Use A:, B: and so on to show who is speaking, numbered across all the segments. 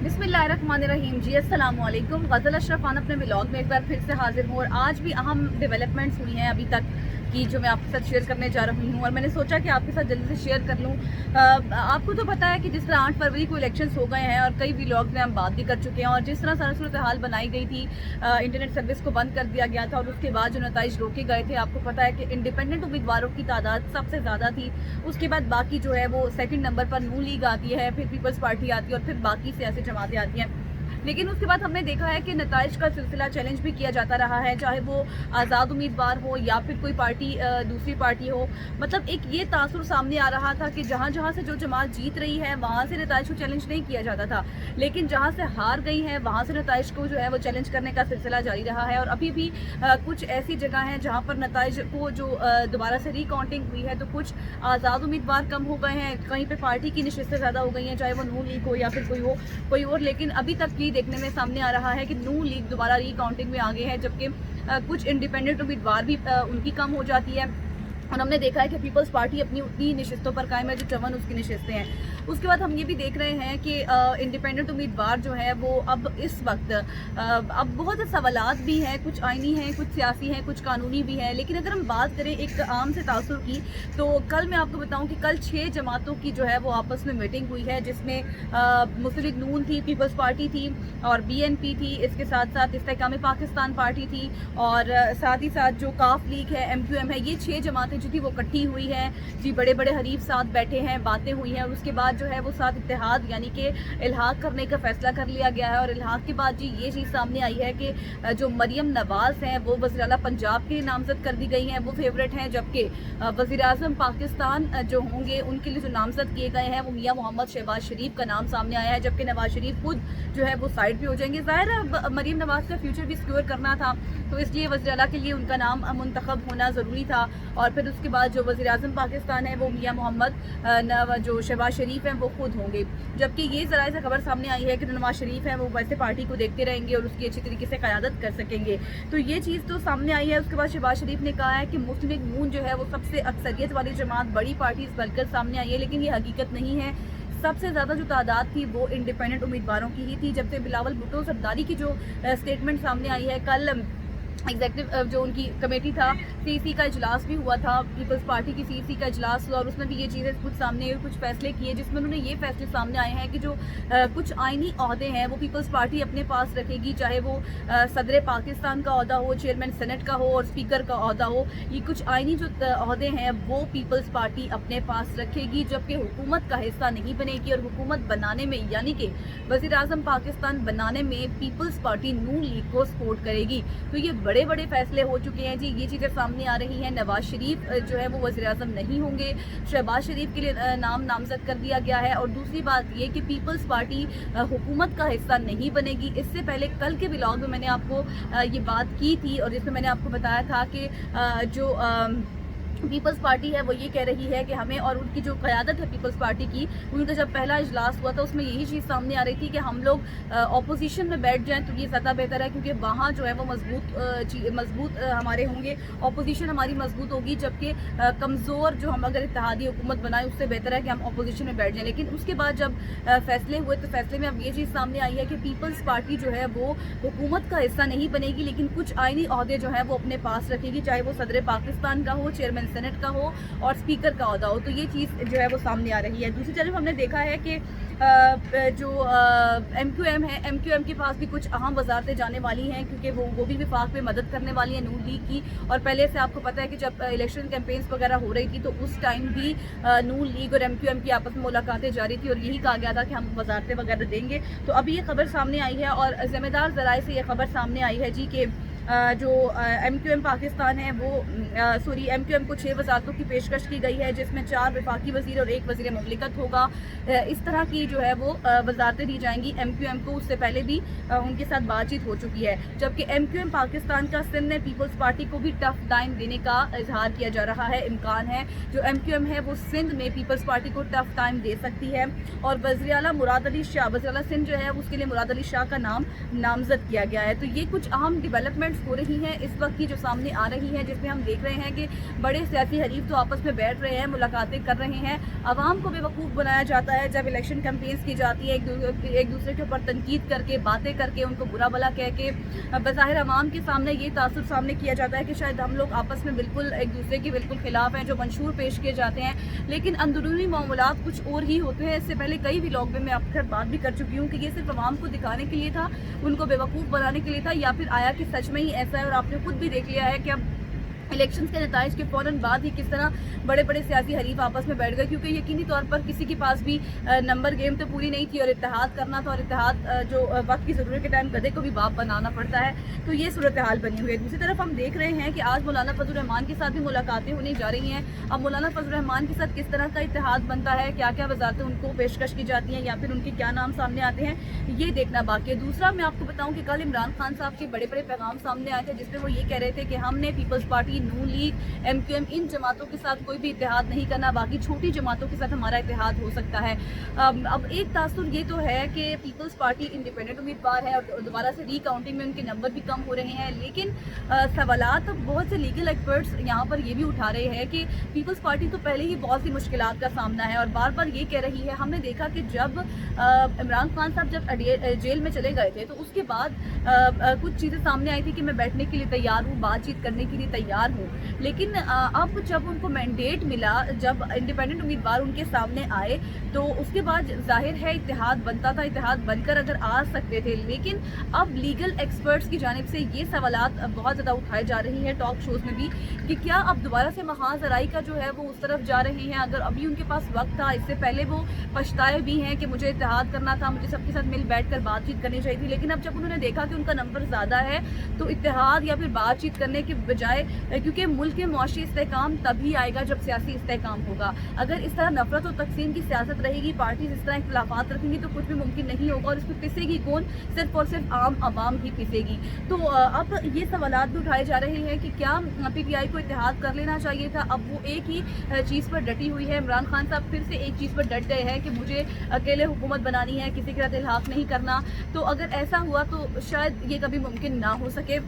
A: बिस्मिल्लाहिर्रहमानिर्रहीम जी, अस्सलाम वालेकुम। गज़ल अशरफ खान अपने व्लॉग में एक बार फिर से हाजिर हूँ और आज भी अहम डेवलपमेंट्स हुई हैं अभी तक की जो मैं आपके साथ शेयर करने जा रही हूँ और मैंने सोचा कि आपके साथ जल्दी से शेयर कर लूँ। आपको तो पता है कि जिस तरह 8 फरवरी को इलेक्शंस हो गए हैं और कई व्लॉग में हम बात भी कर चुके हैं और जिस तरह सारा सूरत हाल बनाई गई थी, इंटरनेट सर्विस को बंद कर दिया गया था और उसके बाद जो नताइज रोके गए थे, आपको पता है कि इंडिपेंडेंट उम्मीदवारों की तादाद सबसे ज़्यादा थी। उसके बाद बाकी जो है वो सेकंड नंबर पर नून लीग आती है, फिर पीपल्स पार्टी आती है और फिर बाकी सियासी जमातें आती हैं। लेकिन उसके बाद हमने देखा है कि नताइज का सिलसिला चैलेंज भी किया जाता रहा है, चाहे वो आज़ाद उम्मीदवार हो या फिर कोई पार्टी दूसरी पार्टी हो। मतलब एक ये तासुर सामने आ रहा था कि जहाँ जहाँ से जो जमात जीत रही है वहाँ से नताइज को चैलेंज नहीं किया जाता था, लेकिन जहाँ से हार गई है वहाँ से नताइज को जो है वो चैलेंज करने का सिलसिला जारी रहा है। और अभी भी कुछ ऐसी जगह हैं जहाँ पर नताइज को जो दोबारा से रिकाउंटिंग हुई है तो कुछ आज़ाद उम्मीदवार कम हो गए हैं, कहीं पर पार्टी की नशिस्तें ज़्यादा हो गई हैं, चाहे वो नून लीग हो या फिर कोई और। लेकिन अभी तक की देखने में सामने आ रहा है कि नून लीग दोबारा रिकाउंटिंग में आगे है, जबकि कुछ इंडिपेंडेंट उम्मीदवार भी उनकी कम हो जाती है। और हमने देखा है कि पीपल्स पार्टी अपनी उतनी नशिस्तों पर कायम है जो 54 उसकी नशिस्तें हैं। उसके बाद हम ये भी देख रहे हैं कि इंडिपेंडेंट उम्मीदवार जो है वो अब इस वक्त अब बहुत से सवालात भी हैं, कुछ आइनी हैं, कुछ सियासी हैं, कुछ कानूनी भी हैं। लेकिन अगर हम बात करें एक आम से तासुर की, तो कल मैं आपको बताऊं कि कल 6 जमातों की जो है वो आपस में मीटिंग हुई है, जिसमें मुस्लिम लीग नून थी, पीपल्स पार्टी थी और BNP थी, इसके साथ साथ इस्तेकाम पाकिस्तान पार्टी थी और साथ ही साथ जो काफ लीग है, MQM है। ये 6 जमातें जो थी वो इकट्ठी हुई है जी, बड़े बड़े हरीफ साथ बैठे हैं, बातें हुई हैं और उसके बाद जो है वो साथ इत्तेहाद यानी कि इल्हाक करने का फैसला कर लिया गया है। और इल्हाक के बाद जी ये चीज़ सामने आई है कि जो मरियम नवाज़ हैं वो वज़ीर आला पंजाब के नामज़द कर दी गई हैं, वो फेवरेट हैं, जबकि वज़ीर आज़म पाकिस्तान जो होंगे उनके लिए जो नामज़द किए गए हैं वो मियां मोहम्मद शहबाज शरीफ का नाम सामने आया है, जबकि नवाज शरीफ खुद जो है वो साइड पे हो जाएंगे। ज़ाहिर है मरियम नवाज़ का फ्यूचर भी सिक्योर करना था, तो इसलिए वज़ीर आला के लिए उनका नाम मुंतखब होना ज़रूरी था। और फिर उसके बाद जो वज़ीर आज़म पाकिस्तान है वो मियां मोहम्मद जो शहबाज शरीफ हैं वो खुद होंगे, जबकि ये ज़राए से खबर सामने आई है कि नवाज शरीफ हैं वो वैसे पार्टी को देखते रहेंगे और उसकी अच्छी तरीके से क़यादत कर सकेंगे। तो ये चीज़ तो सामने आई है। उसके बाद शहबाज शरीफ ने कहा है कि मुस्लिम लीग नून जो है वो सबसे अक्सरियत वाली जमात, बड़ी पार्टी बनकर सामने आई है, लेकिन ये हकीकत नहीं है। सबसे ज़्यादा जो तादाद थी वो इंडिपेंडेंट उम्मीदवारों की ही थी, जब से बिलावल भुट्टो सरदारी की जो स्टेटमेंट सामने आई है। कल एग्जेक्टिव जो उनकी कमेटी था, CEC का इजलास भी हुआ था, पीपल्स पार्टी की CEC का इजलास हुआ और उसमें भी ये चीज़ें कुछ सामने आई, कुछ फैसले किए जिसमें उन्होंने ये फैसले सामने आए हैं कि जो कुछ आइनी ओहदे हैं वो पीपल्स पार्टी अपने पास रखेगी, चाहे वो सदर पाकिस्तान का ओहदा हो, चेयरमैन सेनेट का हो और स्पीकर का ओहदा हो। ये कुछ आइनी जो ओहदे हैं वो पीपल्स पार्टी अपने पास रखेगी, जबकि हुकूमत का हिस्सा नहीं बनेगी। और हुकूमत बनाने में यानी कि वज़ीर आज़म पाकिस्तान बनाने में पीपल्स पार्टी नून लीग को सपोर्ट करेगी। तो ये बड़े बड़े फैसले हो चुके हैं जी, ये चीज़ें सामने आ रही हैं। नवाज शरीफ जो है वो वज़ीर आज़म नहीं होंगे, शहबाज शरीफ के लिए नामज़द कर दिया गया है। और दूसरी बात ये कि पीपल्स पार्टी हुकूमत का हिस्सा नहीं बनेगी। इससे पहले कल के व्लॉग में मैंने आपको ये बात की थी और जिसमें मैंने आपको बताया था कि जो पीपल्स पार्टी है वो ये कह रही है कि हमें, और उनकी जो क़यादत है पीपल्स पार्टी की, उनका जब पहला इजलास हुआ था उसमें यही चीज़ सामने आ रही थी कि हम लोग अपोजिशन में बैठ जाएं तो ये ज़्यादा बेहतर है, क्योंकि वहाँ जो है वो मजबूत हमारे होंगे, अपोजिशन हमारी मजबूत होगी, जबकि कमज़ोर जो हम अगर इत्तेहादी हुकूमत बनाए उससे बेहतर है कि हम अपोजिशन में बैठ जाएँ। लेकिन उसके बाद जब फैसले हुए तो फैसले में अब ये चीज़ सामने आई है कि पीपल्स पार्टी जो है वो हुकूमत का हिस्सा नहीं बनेगी, लेकिन कुछ आइनी ओहदे जो है वो अपने पास रखेगी, चाहे वो सदर पाकिस्तान का हो, चेयरमैन सेनेट का हो और स्पीकर का ओहदा हो। तो ये चीज़ जो है वो सामने आ रही है। दूसरी तरफ हमने देखा है कि जो MQM है, MQM के पास भी कुछ अहम वजारतें जाने वाली हैं, क्योंकि वो भी विफाक में मदद करने वाली है नून लीग की। और पहले से आपको पता है कि जब इलेक्शन कैंपेन्स वगैरह हो रही थी तो उस टाइम भी नून लीग और MQM की आपस में मुलाकातें जारी थी और यही कहा गया था कि हम वजारतें वगैरह देंगे। तो अभी ये खबर सामने आई है और ज़िम्मेदार ज़राए से ये खबर सामने आई है जी कि जो MQM पाकिस्तान है वो MQM को 6 वजारतों की पेशकश की गई है, जिसमें 4 वफाकी वज़ीर और 1 वज़ीर मुमलिकत होगा। इस तरह की जो है वो वजारतें दी जाएंगी MQM को। उससे पहले भी उनके साथ बातचीत हो चुकी है, जबकि MQM पाकिस्तान का सिंध ने पीपल्स पार्टी को भी टफ टाइम देने का इजहार किया जा रहा है। इम्कान है जो MQM है वो सिंध में पीपल्स पार्टी को टफ टाइम दे सकती है। और वज़ीर आला मुराद अली शाह, वज़ीर आला सिंध जो है उसके लिए मुराद अली शाह का नाम नामज़द किया गया है। तो ये कुछ अहम डेवलपमेंट डेवलपमेंट्स हो रही हैं इस वक्त की जो सामने आ रही हैं, जिसमें हम देख रहे हैं कि बड़े सियासी हरीफ तो आपस में बैठ रहे हैं, मुलाकातें कर रहे हैं, आवाम को बेवकूफ़ बनाया जाता है जब इलेक्शन कैंपेन्स की जाती है, एक दूसरे के ऊपर तनकीद करके, बातें करके, उनको बुरा भला कह के बज़ाहिर आवाम के सामने ये तासुर सामने किया जाता है कि शायद हम लोग आपस में बिल्कुल एक दूसरे के बिल्कुल खिलाफ हैं, जो मंशूर पेश किए जाते हैं, लेकिन अंदरूनी मामलात कुछ और ही होते हैं। इससे पहले कई व्लॉग में मैं आपके साथ बात भी कर चुकी हूँ कि ये सिर्फ आवाम को दिखाने के लिए था, उनको बेवकूफ़ बनाने के लिए था, या फिर आया कि सच में ही ऐसा है। और आपने खुद भी देख लिया है कि अब इलेक्शंस के नताइज के फ़ौरन बाद ही किस तरह बड़े बड़े सियासी हरीफ आपस में बैठ गए, क्योंकि यकीनी तौर पर किसी के पास भी नंबर गेम तो पूरी नहीं थी और इत्तेहाद करना था, और इत्तेहाद जो वक्त की ज़रूरत के टाइम गधे को भी बाप बनाना पड़ता है, तो ये सूरत हाल बनी हुई है। दूसरी तरफ हम देख रहे हैं कि आज मौलाना फजल रहमान के साथ भी मुलाकातें होने जा रही हैं। अब मौलाना फजल रहमान के साथ किस तरह का इत्तेहाद बनता है, क्या क्या वजारतें उनको पेशकश की जाती हैं, या फिर उनके क्या नाम सामने आते हैं, ये देखना बाकी है। दूसरा मैं आपको बताऊँ कि कल इमरान खान साहब के बड़े बड़े पैगाम सामने आए थे, जिसमें वो ये कह रहे थे कि हमने पीपल्स पार्टी, नून लीग, MQM इन जमातों के साथ कोई भी इत्तेहाद नहीं करना, बाकी छोटी जमातों के साथ हमारा इत्तेहाद हो सकता है। अब एक तासुर ये तो है कि पीपल्स पार्टी इंडिपेंडेंट उम्मीदवार है और दोबारा से रीकाउंटिंग में उनके नंबर भी कम हो रहे हैं, लेकिन सवालात बहुत से लीगल एक्सपर्ट्स यहाँ पर ये भी उठा रहे हैं कि पीपल्स पार्टी तो पहले ही बहुत सी मुश्किलात का सामना है और बार बार ये कह रही है। हमने देखा कि जब इमरान खान साहब जब जेल में चले गए थे तो उसके बाद कुछ चीज़ें सामने आई थी कि मैं बैठने के लिए तैयार हूँ, बातचीत करने के लिए तैयार हूँ, लेकिन अब जब उनको मैंडेट मिला, जब इंडिपेंडेंट उम्मीदवार उनके सामने आए, तो उसके बाद जाहिर है इत्तेहाद बनता था, इत्तेहाद बनकर अगर आ सकते थे, लेकिन अब लीगल एक्सपर्ट्स की जानिब से ये सवालात बहुत ज़्यादा उठाए जा रही हैं टॉक शोज़ में भी कि क्या अब दोबारा से महाजराई का जो है वो उस तरफ जा रहे हैं। अगर अभी उनके पास वक्त था, इससे पहले वो पछताए भी हैं कि मुझे इत्तेहाद करना था, मुझे सबके साथ मिल बैठ कर बातचीत करनी चाहिए थी, लेकिन अब जब उन्होंने देखा कि उनका नंबर ज़्यादा है तो इत्तेहाद या फिर बातचीत करने के बजाय, क्योंकि मुल्क के मुआशी इस्तेहकाम तभी आएगा जब सियासी इस्तेहकाम होगा। अगर इस तरह नफरत और तकसीम की सियासत रहेगी, पार्टीज इस तरह इख्तिलाफात रखेंगी, तो कुछ भी मुमकिन नहीं होगा और इसको पिसेगी कौन? सिर्फ और सिर्फ आम आवाम ही पिसेगी। तो अब ये सवालात भी उठाए जा रहे हैं कि क्या PTI को इत्तेहाद कर लेना चाहिए था। अब वो एक ही चीज़ पर डटी हुई है। इमरान खान साहब फिर से एक चीज़ पर डट गए हैं कि मुझे अकेले हुकूमत बनानी है, किसी के साथ इल्हाक नहीं करना। तो अगर ऐसा हुआ तो शायद ये कभी मुमकिन ना हो सके।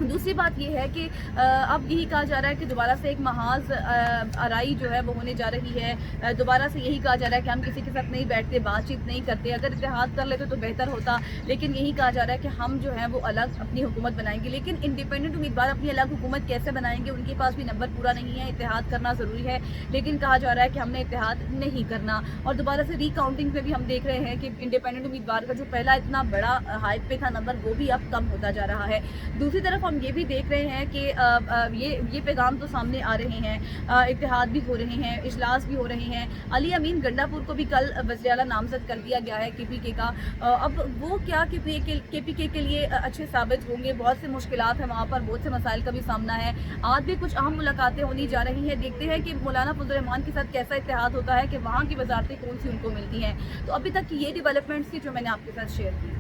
A: दूसरी बात ये है कि अब यही कहा जा रहा है कि दोबारा से एक महाज आराई जो है वो होने जा रही है। दोबारा से यही कहा जा रहा है कि हम किसी के साथ नहीं बैठते, बातचीत नहीं करते, अगर इत्तेहाद कर लेते तो बेहतर होता, लेकिन यही कहा जा रहा है कि हम जो है वो अलग अपनी हुकूमत बनाएंगे। लेकिन इंडिपेंडेंट उम्मीदवार अपनी अलग हुकूमत कैसे बनाएंगे? उनके पास भी नंबर पूरा नहीं है, इत्तेहाद करना ज़रूरी है, लेकिन कहा जा रहा है कि हमने इत्तेहाद नहीं करना। और दोबारा से रीकाउंटिंग पे भी हम देख रहे हैं कि इंडिपेंडेंट उम्मीदवार का जो पहला इतना बड़ा हाइप पे था नंबर, वो भी अब कम होता जा रहा है। दूसरी तरफ हम ये भी देख रहे हैं कि ये पैगाम तो सामने आ रहे हैं, इत्तेहाद भी हो रहे हैं, इजलास भी हो रहे हैं। अली अमीन गंडापुर को भी कल वज़ीर आला नामज़द कर दिया गया है KPK का। अब वो क्या KPK के लिए अच्छे साबित होंगे? बहुत से मुश्किलात हैं वहाँ पर, बहुत से मसाइल का भी सामना है। आज भी कुछ अहम मुलाकातें होनी जा रही हैं, देखते हैं कि मौलाना फजल रहमान के साथ कैसा इत्तेहाद होता है, कि वहाँ की वजारतें कौन सी उनको मिलती हैं। तो अभी तक की ये डेवलपमेंट्स थी जो मैंने आपके साथ शेयर की।